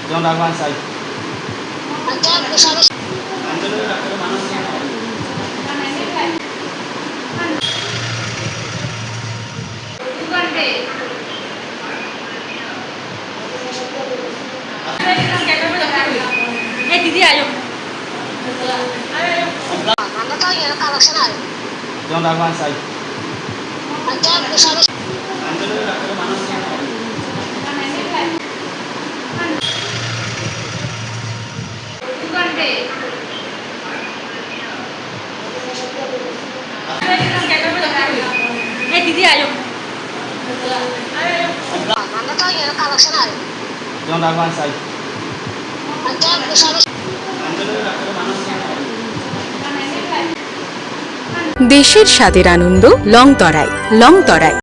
Jangan lakukan saya. दीदी आ जाओ। Jangan lakukan saya. दीदी आ जाओ। Jangan lakukan saya. দেশের স্বাদের আনন্দ লংতরায়।